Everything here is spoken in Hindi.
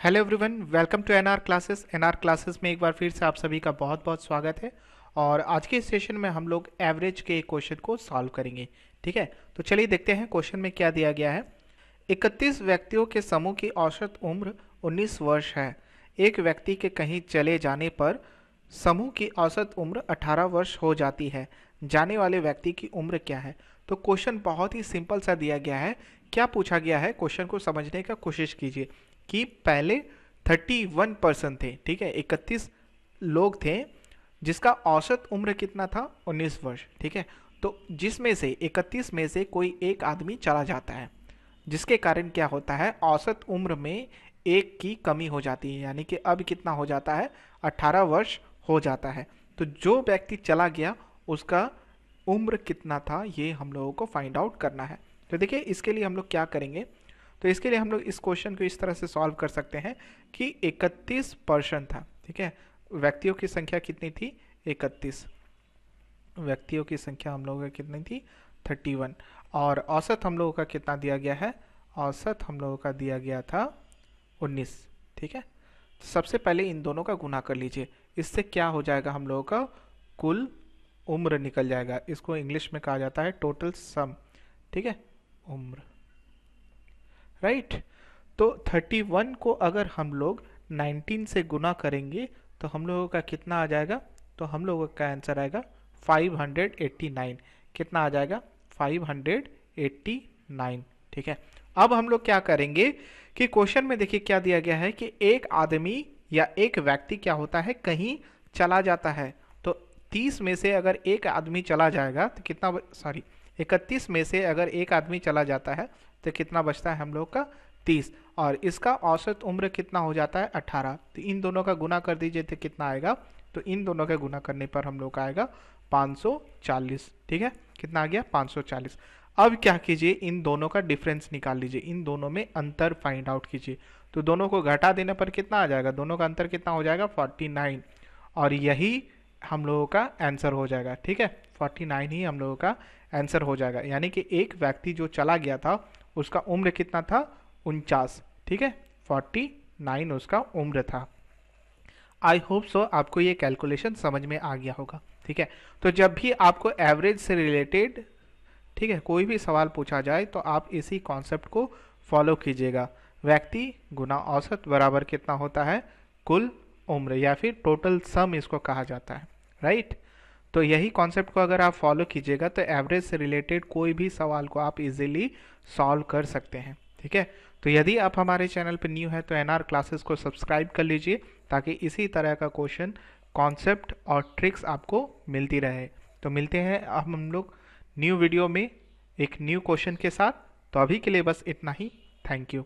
Hello everyone, welcome to NR classes. NR classes में एक बार फिर से आप सभी का बहुत बहुत स्वागत है। और आज के सेशन में हम लोग एवरेज के क्वेश्चन को सॉल्व करेंगे। ठीक है, तो चलिए देखते हैं क्वेश्चन में क्या दिया गया है। 31 व्यक्तियों के समूह की औसत उम्र 19 वर्ष है। एक व्यक्ति के कहीं चले जाने पर समूह की औसत उम्र 18 वर्ष हो जाती है। जाने वाले व्यक्ति की उम्र क्या है? तो क्वेश्चन बहुत ही सिंपल सा दिया गया है। क्या पूछा गया है, क्वेश्चन को समझने का कोशिश कीजिए कि पहले 31 थे। ठीक है, 31 लोग थे जिसका औसत उम्र कितना था? 19 वर्ष। ठीक है, तो जिसमें से 31 में से कोई एक आदमी चला जाता है, जिसके कारण क्या होता है, औसत उम्र में एक की कमी हो जाती है, यानी कि अब कितना हो जाता है? 18 वर्ष हो जाता है। तो जो व्यक्ति चला गया उसका उम्र कितना था, ये हम लोगों को फाइंड आउट करना है। तो देखिए, इसके लिए हम लोग क्या करेंगे, तो इसके लिए हम लोग इस क्वेश्चन को इस तरह से सॉल्व कर सकते हैं कि 31% था। ठीक है, व्यक्तियों की संख्या कितनी थी? 31 व्यक्तियों की संख्या हम लोगों की कितनी थी? 31। और औसत हम लोगों का कितना दिया गया है? औसत हम लोगों का दिया गया था 19। ठीक है, सबसे पहले इन दोनों का गुना कर लीजिए। इससे क्या हो जाएगा? हम लोगों का कुल उम्र निकल जाएगा। इसको इंग्लिश में कहा जाता है टोटल सम। ठीक है, उम्र, राइट। तो 31 को अगर हम लोग 19 से गुना करेंगे तो हम लोगों का कितना आ जाएगा? तो हम लोगों का आंसर आएगा 589। कितना आ जाएगा? 589। ठीक है, अब हम लोग क्या करेंगे कि क्वेश्चन में देखिए क्या दिया गया है कि एक आदमी या एक व्यक्ति क्या होता है, कहीं चला जाता है। तो 30 में से अगर एक आदमी चला जाएगा तो कितना, सॉरी, 31 में से अगर एक आदमी चला जाता है तो कितना बचता है हम लोग का? 30। और इसका औसत उम्र कितना हो जाता है? 18। तो इन दोनों का गुना कर दीजिए तो कितना आएगा? तो इन दोनों का गुना करने पर हम लोग का आएगा 540। ठीक है, कितना आ गया? 540। अब क्या कीजिए, इन दोनों का डिफरेंस निकाल लीजिए, इन दोनों में अंतर फाइंड आउट कीजिए। तो दोनों को घटा देने पर कितना आ जाएगा? दोनों का अंतर कितना हो जाएगा? 49। और यही हम लोगों का आंसर हो जाएगा। ठीक है, 49 ही हम लोगों का आंसर हो जाएगा। यानी कि एक व्यक्ति जो चला गया था उसका उम्र कितना था? 49। ठीक है, 49 उसका उम्र था। आई होप सो आपको ये कैलकुलेशन समझ में आ गया होगा। ठीक है, तो जब भी आपको एवरेज से रिलेटेड, ठीक है, कोई भी सवाल पूछा जाए तो आप इसी कॉन्सेप्ट को फॉलो कीजिएगा। व्यक्ति गुना औसत बराबर कितना होता है? कुल उम्र, या फिर टोटल सम इसको कहा जाता है, राइट। तो यही कॉन्सेप्ट को अगर आप फॉलो कीजिएगा तो एवरेज से रिलेटेड कोई भी सवाल को आप इजीली सॉल्व कर सकते हैं। ठीक है, तो यदि आप हमारे चैनल पर न्यू है तो एनआर क्लासेस को सब्सक्राइब कर लीजिए ताकि इसी तरह का क्वेश्चन, कॉन्सेप्ट और ट्रिक्स आपको मिलती रहे। तो मिलते हैं अब हम लोग न्यू वीडियो में एक न्यू क्वेश्चन के साथ। तो अभी के लिए बस इतना ही। Thank you.